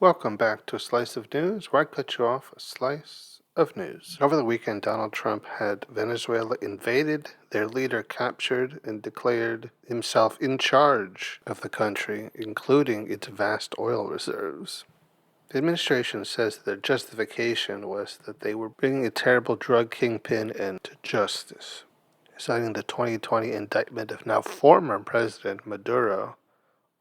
Welcome back to a Slice of News, where I cut you off a slice of news. Over the weekend, Donald Trump had Venezuela invaded, their leader captured, and declared himself in charge of the country, including its vast oil reserves. The administration says that their justification was that they were bringing a terrible drug kingpin into justice, citing the 2020 indictment of now former President Maduro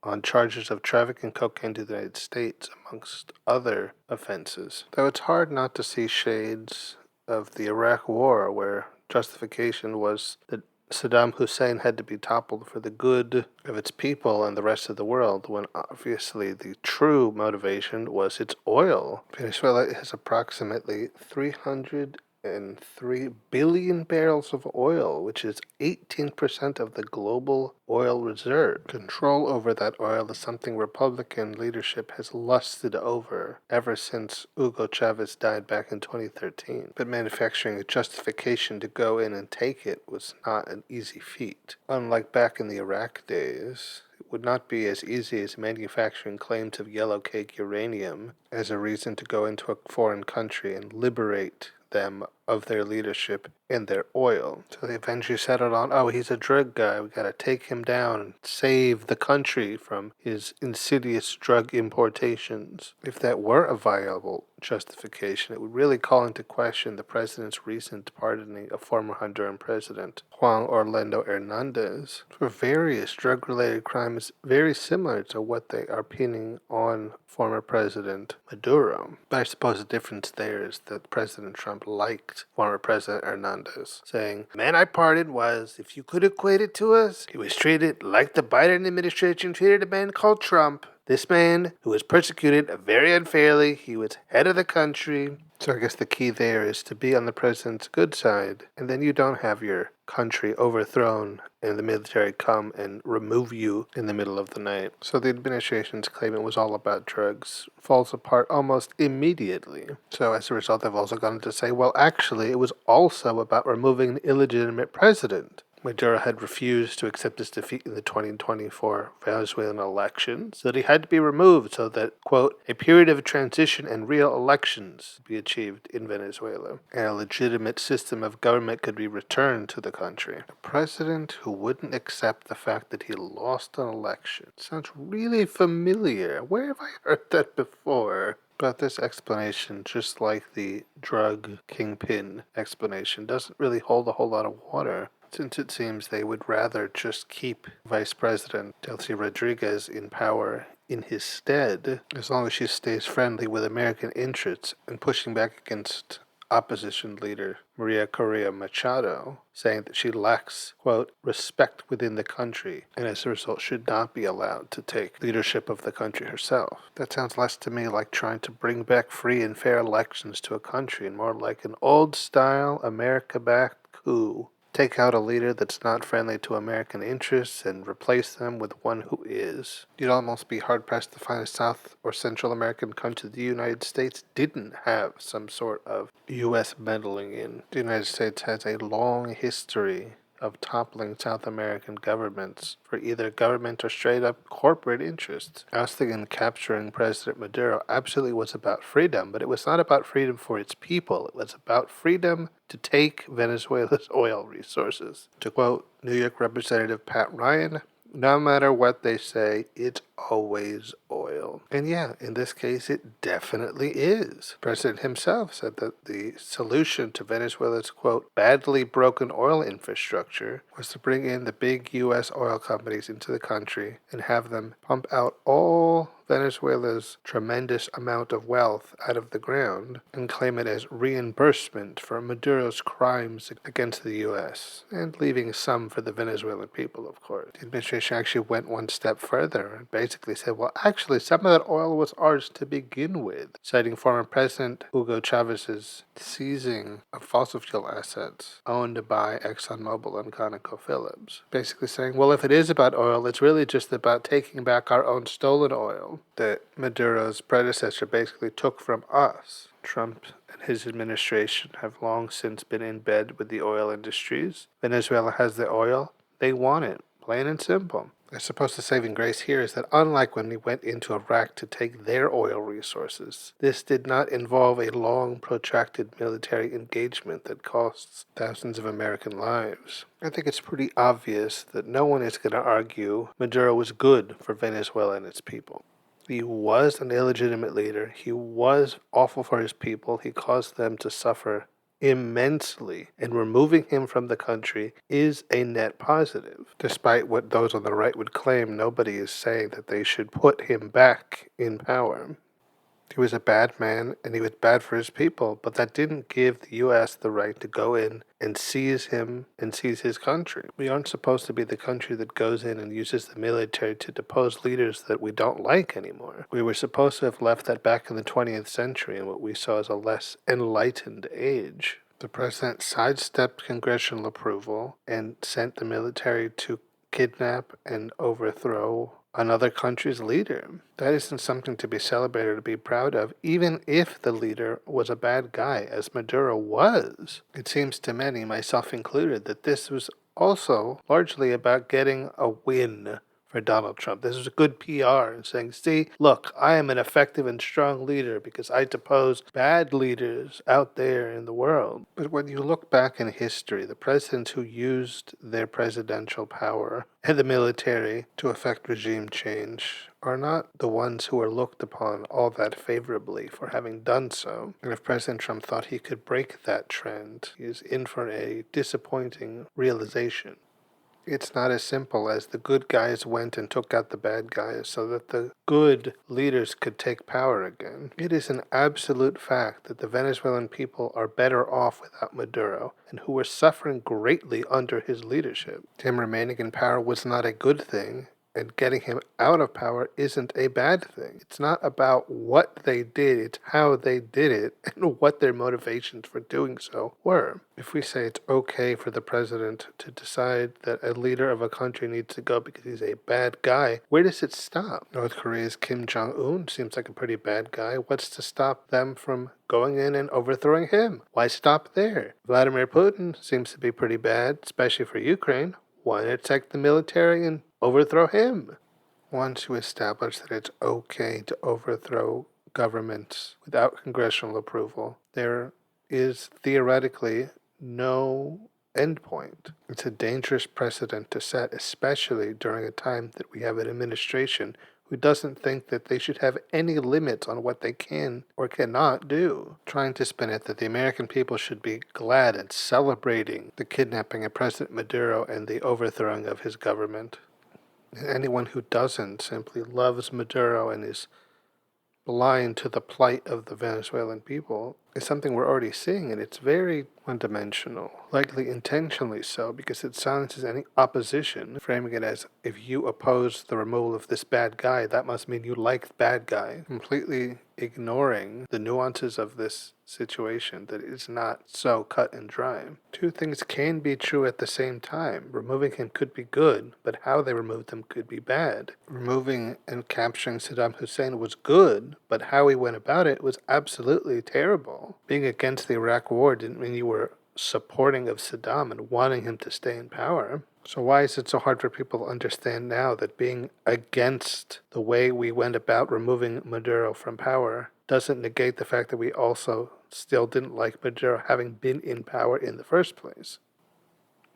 on charges of trafficking cocaine to the United States, amongst other offenses. Though it's hard not to see shades of the Iraq War, where justification was that Saddam Hussein had to be toppled for the good of its people and the rest of the world, when obviously the true motivation was its oil. Venezuela has approximately 303 billion barrels of oil, which is 18% of the global oil reserve. Control over that oil is something Republican leadership has lusted over ever since Hugo Chavez died back in 2013. But manufacturing a justification to go in and take it was not an easy feat. Unlike back in the Iraq days, it would not be as easy as manufacturing claims of yellow cake uranium as a reason to go into a foreign country and liberate them of their leadership and their oil. So they eventually settled on, oh, he's a drug guy, we gotta take him down and save the country from his insidious drug importations. If that were a viable justification, it would really call into question the president's recent pardoning of former Honduran president Juan Orlando Hernandez for various drug-related crimes very similar to what they are pinning on former President Maduro. But I suppose the difference there is that President Trump liked former President Hernandez, saying, the man I pardoned was, if you could equate it to us, he was treated like the Biden administration treated a man called Trump. This man, who was persecuted very unfairly, he was head of the country. So I guess the key there is to be on the president's good side, and then you don't have your country overthrown and the military come and remove you in the middle of the night. So the administration's claim it was all about drugs falls apart almost immediately. So as a result, they've also gone to say, well, actually, it was also about removing an illegitimate president. Maduro had refused to accept his defeat in the 2024 Venezuelan elections, so that he had to be removed so that, quote, a period of transition and real elections be achieved in Venezuela, and a legitimate system of government could be returned to the country. A president who wouldn't accept the fact that he lost an election. Sounds really familiar. Where have I heard that before? But this explanation, just like the drug kingpin explanation, doesn't really hold a whole lot of water, since it seems they would rather just keep Vice President Delcy Rodriguez in power in his stead, as long as she stays friendly with American interests and pushing back against opposition leader Maria Correa Machado, saying that she lacks, quote, respect within the country, and as a result should not be allowed to take leadership of the country herself. That sounds less to me like trying to bring back free and fair elections to a country, and more like an old-style America-backed coup. Take out a leader that's not friendly to American interests and replace them with one who is. You'd almost be hard-pressed to find a South or Central American country the United States didn't have some sort of U.S. meddling in. The United States has a long history of toppling South American governments for either government or straight-up corporate interests. I was thinking capturing President Maduro absolutely was about freedom, but it was not about freedom for its people. It was about freedom to take Venezuela's oil resources. To quote New York Representative Pat Ryan, no matter what they say, it's always oil. And yeah, in this case, it definitely is. The president himself said that the solution to Venezuela's, quote, badly broken oil infrastructure was to bring in the big U.S. oil companies into the country and have them pump out all Venezuela's tremendous amount of wealth out of the ground and claim it as reimbursement for Maduro's crimes against the U.S., and leaving some for the Venezuelan people, of course. The administration actually went one step further and basically said, well, actually, some of that oil was ours to begin with, citing former President Hugo Chavez's seizing of fossil fuel assets owned by ExxonMobil and ConocoPhillips. Basically saying, well, if it is about oil, it's really just about taking back our own stolen oil that Maduro's predecessor basically took from us. Trump and his administration have long since been in bed with the oil industries. Venezuela has the oil. They want it. Plain and simple. I suppose the saving grace here is that unlike when we went into Iraq to take their oil resources, this did not involve a long, protracted military engagement that costs thousands of American lives. I think it's pretty obvious that no one is going to argue Maduro was good for Venezuela and its people. He was an illegitimate leader. He was awful for his people. He caused them to suffer immensely, and removing him from the country is a net positive. Despite what those on the right would claim, nobody is saying that they should put him back in power. He was a bad man, and he was bad for his people, but that didn't give the U.S. the right to go in and seize him and seize his country. We aren't supposed to be the country that goes in and uses the military to depose leaders that we don't like anymore. We were supposed to have left that back in the 20th century in what we saw as a less enlightened age. The president sidestepped congressional approval and sent the military to kidnap and overthrow another country's leader. That isn't something to be celebrated or to be proud of, even if the leader was a bad guy, as Maduro was. It seems to many, myself included, that this was also largely about getting a win for Donald Trump. This was a good PR and saying, see, look, I am an effective and strong leader because I depose bad leaders out there in the world. But when you look back in history, the presidents who used their presidential power and the military to effect regime change are not the ones who are looked upon all that favorably for having done so. And if President Trump thought he could break that trend, he is in for a disappointing realization. It's not as simple as the good guys went and took out the bad guys so that the good leaders could take power again. It is an absolute fact that the Venezuelan people are better off without Maduro, and who were suffering greatly under his leadership. Him remaining in power was not a good thing, and getting him out of power isn't a bad thing. It's not about what they did, it's how they did it and what their motivations for doing so were. If we say it's okay for the president to decide that a leader of a country needs to go because he's a bad guy, where does it stop? North Korea's Kim Jong-un seems like a pretty bad guy. What's to stop them from going in and overthrowing him? Why stop there? Vladimir Putin seems to be pretty bad, especially for Ukraine. Why not take the military and overthrow him? Once you establish that it's okay to overthrow governments without congressional approval, there is theoretically no endpoint. It's a dangerous precedent to set, especially during a time that we have an administration who doesn't think that they should have any limits on what they can or cannot do, trying to spin it that the American people should be glad and celebrating the kidnapping of President Maduro and the overthrowing of his government. And anyone who doesn't simply loves Maduro and is blind to the plight of the Venezuelan people is something we're already seeing, and it's very one-dimensional, likely intentionally so, because it silences any opposition, framing it as, if you oppose the removal of this bad guy, that must mean you like the bad guy, completely ignoring the nuances of this situation that is not so cut and dry. Two things can be true at the same time. Removing him could be good, but how they removed him could be bad. Removing and capturing Saddam Hussein was good, but how he went about it was absolutely terrible. Being against the Iraq War didn't mean you were supporting of Saddam and wanting him to stay in power. So why is it so hard for people to understand now that being against the way we went about removing Maduro from power doesn't negate the fact that we also still didn't like Maduro having been in power in the first place?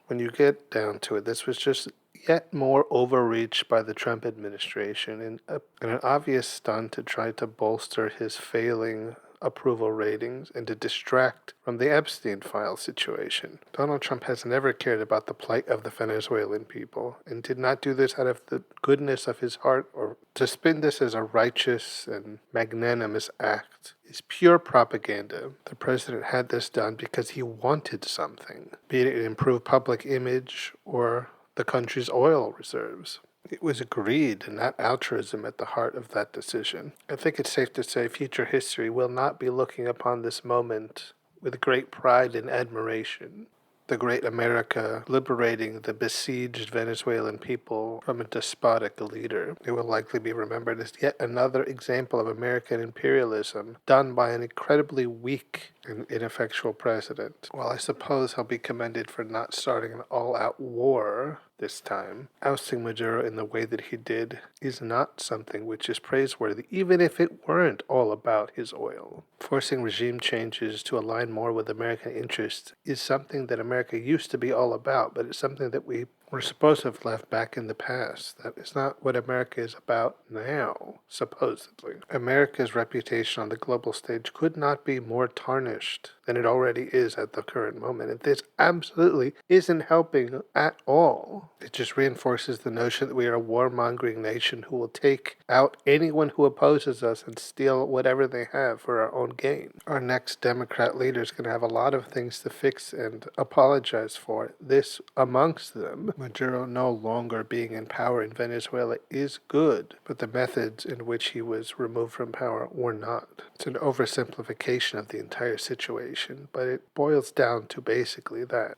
When you get down to it, this was just yet more overreach by the Trump administration and an obvious stunt to try to bolster his failing approval ratings and to distract from the Epstein file situation. Donald Trump has never cared about the plight of the Venezuelan people and did not do this out of the goodness of his heart or to spin this as a righteous and magnanimous act is pure propaganda. The president had this done because he wanted something, be it improve public image or the country's oil reserves. It was greed and not altruism at the heart of that decision. I think it's safe to say future history will not be looking upon this moment with great pride and admiration. the great America liberating the besieged Venezuelan people from a despotic leader. It will likely be remembered as yet another example of American imperialism done by an incredibly weak and ineffectual president. While I suppose he'll be commended for not starting an all-out war this time, ousting Maduro in the way that he did is not something which is praiseworthy, even if it weren't all about his oil. Forcing regime changes to align more with American interests is something that America used to be all about, but it's something that we're supposed to have left back in the past. That is not what America is about now, supposedly. America's reputation on the global stage could not be more tarnished than it already is at the current moment. And this absolutely isn't helping at all. It just reinforces the notion that we are a warmongering nation who will take out anyone who opposes us and steal whatever they have for our own gain. Our next Democrat leader is going to have a lot of things to fix and apologize for. This amongst them. Maduro no longer being in power in Venezuela is good, but the methods in which he was removed from power were not. It's an oversimplification of the entire situation, but it boils down to basically that.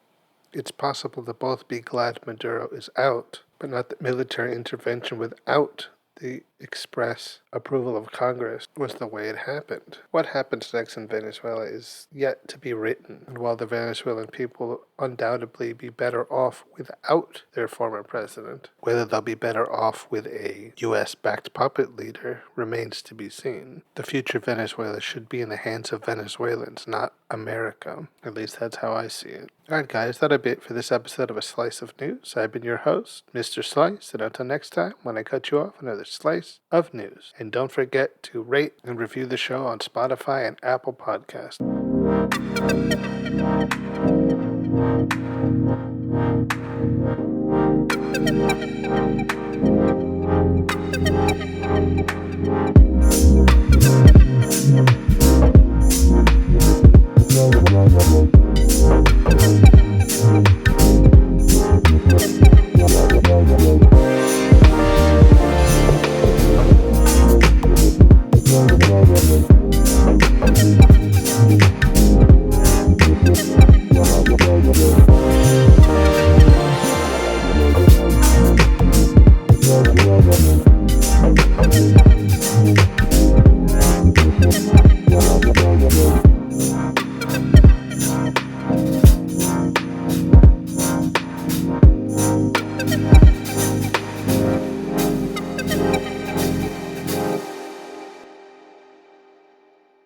It's possible to both be glad Maduro is out, but not that military intervention without the express approval of Congress was the way it happened. What happens next in Venezuela is yet to be written, and while the Venezuelan people will undoubtedly be better off without their former president, whether they'll be better off with a U.S.-backed puppet leader remains to be seen. The future of Venezuela should be in the hands of Venezuelans, not America. At least that's how I see it. Alright guys, that'll be it for this episode of A Slice of News. I've been your host, Mr. Slice, and until next time, when I cut you off, another slice of news. And don't forget to rate and review the show on Spotify and Apple Podcasts.